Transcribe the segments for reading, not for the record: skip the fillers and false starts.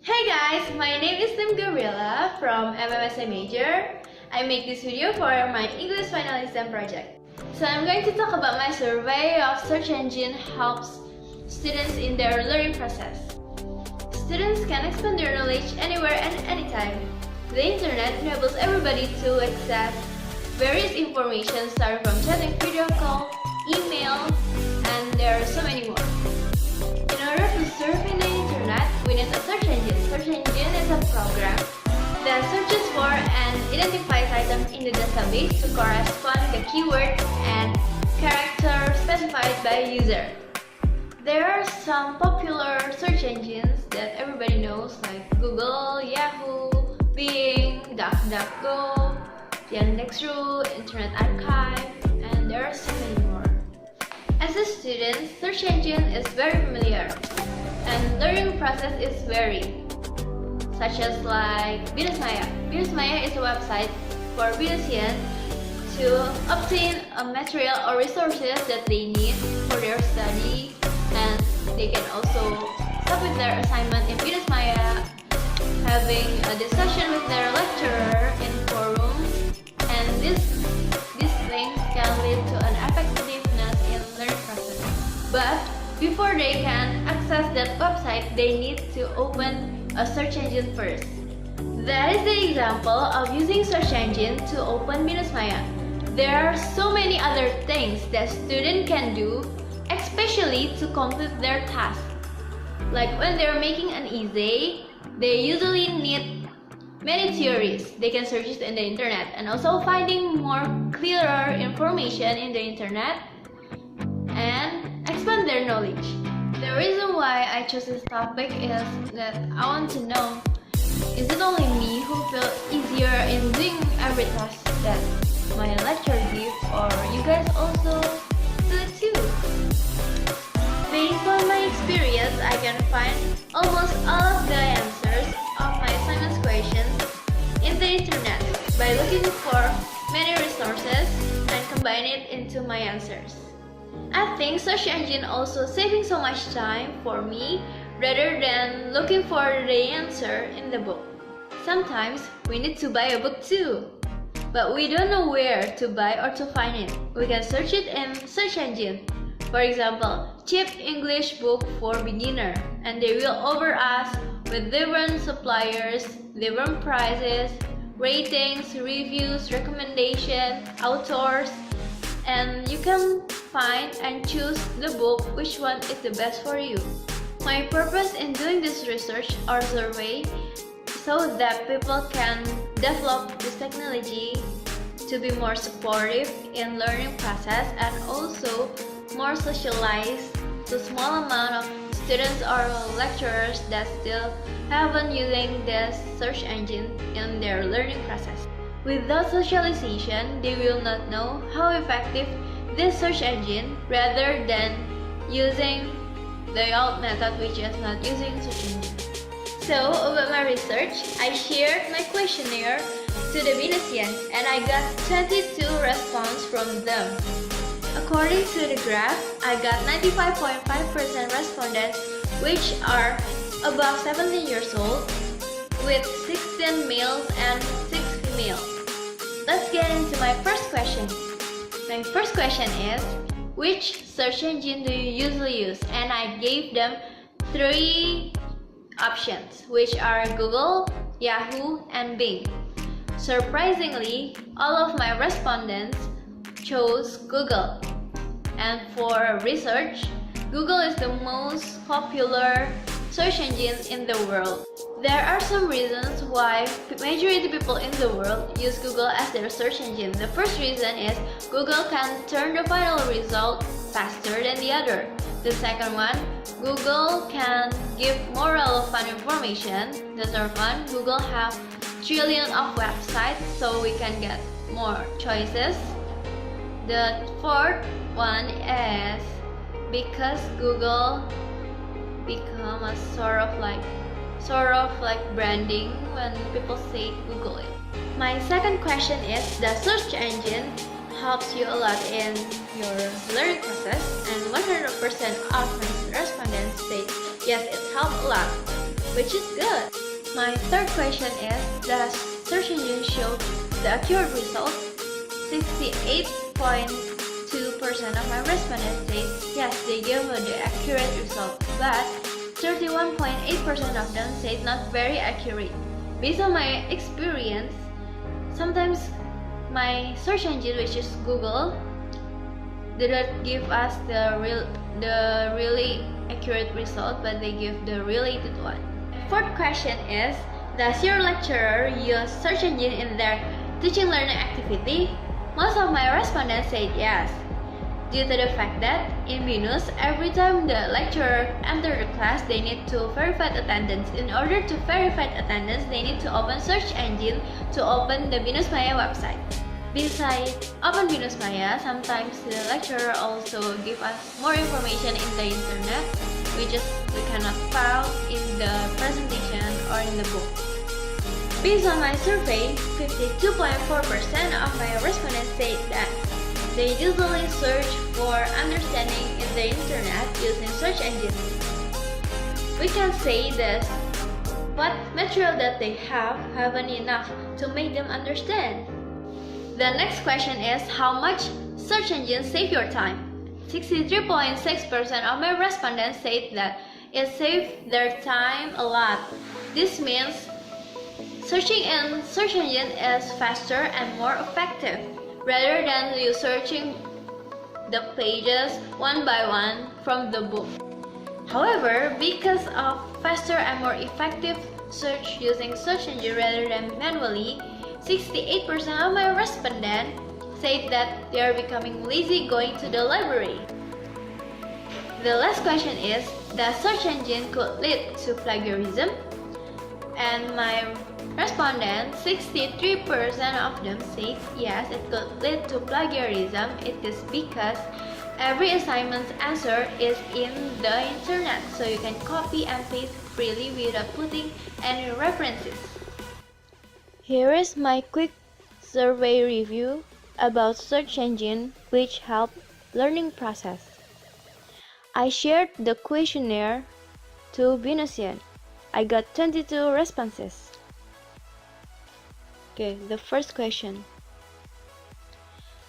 Hey guys, my name is Gabriela from MMSA major. I make this video for my English finalism project. So I'm going to talk about my survey of search engine helps students in their learning process. Students can expand their knowledge anywhere and anytime. The internet enables everybody to access various information starting from chatting, video call, email, and there are so many more. In order to surf in the internet, we need a search engine. Search engine is a program that searches for and identifies items in the database to correspond to the keyword and character specified by a user. There are some popular search engines that everybody knows like Google, Yahoo, Bing, DuckDuckGo, Yandex.ru, Internet Archive, and there are so many more. As a student, search engine is very familiar and learning process is varied, such as like Binusmaya. Binusmaya is a website for Binusians to obtain a material or resources that they need for their study, and they can also submit their assignment in Binusmaya, having a discussion with their lecturer in forums, and these things can lead to an effectiveness in learning process. But before they can access that website, they need to open a search engine first. That is the example of using search engine to open Binusmaya. There are so many other things that students can do, especially to complete their task. Like when they're making an essay, they usually need many theories. They can search it in the internet, and also finding more clearer information in the internet and expand their knowledge. The reason why I chose this topic is that I want to know, is it only me who feel easier in doing every task that my lecturer gives, or you guys also do it too? Based on my experience, I can find almost all of the answers of my assignment questions in the internet by looking for many resources and combine it into my answers. I think search engine also saving so much time for me rather than looking for the answer in the book. Sometimes we need to buy a book too, but we don't know where to buy or to find it. We can search it in search engine. For example, cheap English book for beginner, and they will offer us with different suppliers, different prices, ratings, reviews, recommendation, authors, and you can find and choose the book which one is the best for you. My purpose in doing this research or survey so that people can develop this technology to be more supportive in learning process and also more socialized to small amount of students or lecturers that still haven't using this search engine in their learning process. Without socialization, they will not know how effective this search engine rather than using the old method which is not using search engine. So about my research, I shared my questionnaire to the Venusians and I got 22 responses from them. According to the graph, I got 95.5% respondents which are above 17 years old with 16 males and 6 females. Let's get into my first question. My first question is, which search engine do you usually use? And I gave them 3 options, which are Google, Yahoo, and Bing. Surprisingly, all of my respondents chose Google. And for research, Google is the most popular search engine in the world. There are some reasons why majority of people in the world use Google as their search engine. The first reason is Google can turn the final result faster than the other. The second one, Google can give more relevant information. The third one, Google have trillions of websites so we can get more choices. The fourth one is because Google become a sort of like branding when people say Google it. My second question is, the search engine helps you a lot in your learning process, and 100% of my respondents say yes, it helps a lot, which is good. My third question is, does search engine show the accurate result? 68.2% of my respondents say yes, they give the accurate result, but 31.8% of them say not very accurate. Based on my experience, sometimes my search engine, which is Google, did not give us the really accurate result, but they give the related one. Fourth question is, does your lecturer use search engine in their teaching learning activity? Most of my respondents said yes, due to the fact that in BINUS, every time the lecturer enters the class, they need to verify attendance. In order to verify attendance, they need to open search engine to open the BINUS Maya website. Besides open BINUS Maya, sometimes the lecturer also give us more information in the internet, which is we cannot find in the presentation or in the book. Based on my survey, 52.4% of my respondents say that they usually search for understanding in the internet using search engines. We can say that what material that they haven't enough to make them understand. The next question is, how much search engines save your time? 63.6% of my respondents said that it saved their time a lot. This means searching in search engine is faster and more effective, rather than you searching the pages one by one from the book. However, because of faster and more effective search using search engine rather than manually, 68% of my respondents said that they are becoming lazy going to the library. The last question is, the search engine could lead to plagiarism? And my respondents, 63% of them said yes, it could lead to plagiarism. It is because every assignment's answer is in the internet, so you can copy and paste freely without putting any references. Here is my quick survey review about search engine which help learning process. I shared the questionnaire to Binusian. I got 22 responses. Okay, the first question.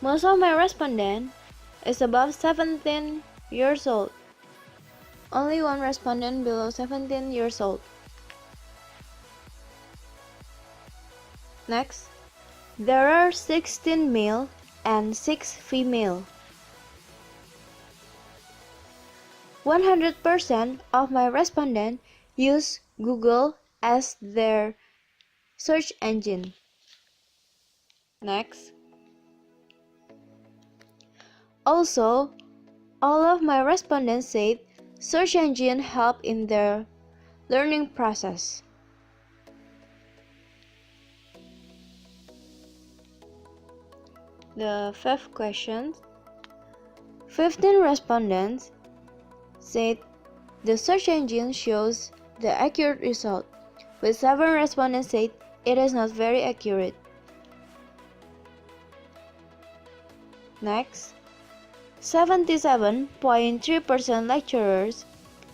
Most of my respondent is above 17 years old. Only one respondent below 17 years old. Next, there are 16 male and 6 female. 100% of my respondents use Google as their search engine. Next. Also, all of my respondents said search engine help in their learning process. The fifth question. 15 respondents said the search engine shows the accurate result, with 7 respondents said it is not very accurate. Next, 77.3% lecturers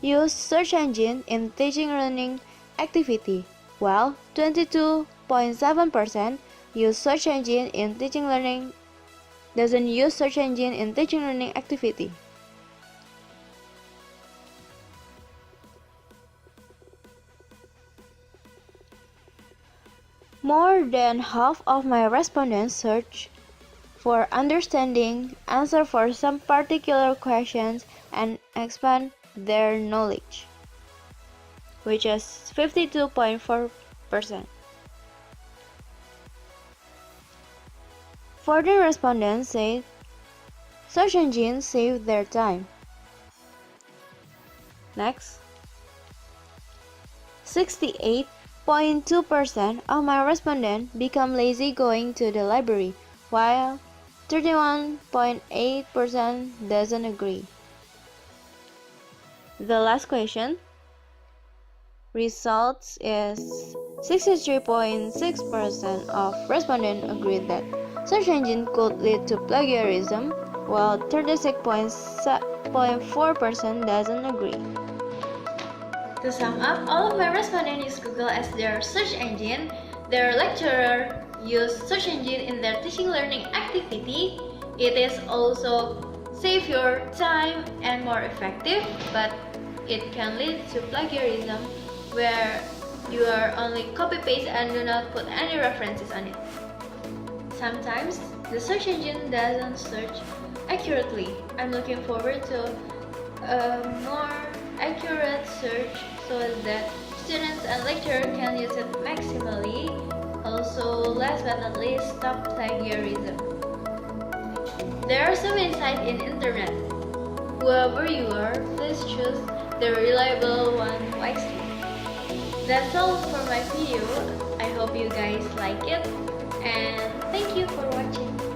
use search engine in teaching learning activity, while 22.7% use search engine in teaching learning doesn't use search engine in teaching learning activity. More than half of my respondents search for understanding, answer for some particular questions, and expand their knowledge, which is 52.4%. 14 respondents said search engines save their time. Next, 68.2% of my respondents become lazy going to the library, while 31.8% doesn't agree. The last question. Results is 63.6% of respondents agreed that search engine could lead to plagiarism, while 36.4% doesn't agree. To sum up, all of my respondents use Google as their search engine. Their lecturer use search engine in their teaching learning activity. It is also save your time and more effective, but it can lead to plagiarism where you are only copy paste and do not put any references on it. Sometimes the search engine doesn't search accurately. I'm looking forward to a more accurate search so that students and lecturers can use it maximally. Also, last but not least, stop plagiarism. There are so many sites in internet. Whoever you are, please choose the reliable one wisely. That's all for my video. I hope you guys like it, and thank you for watching.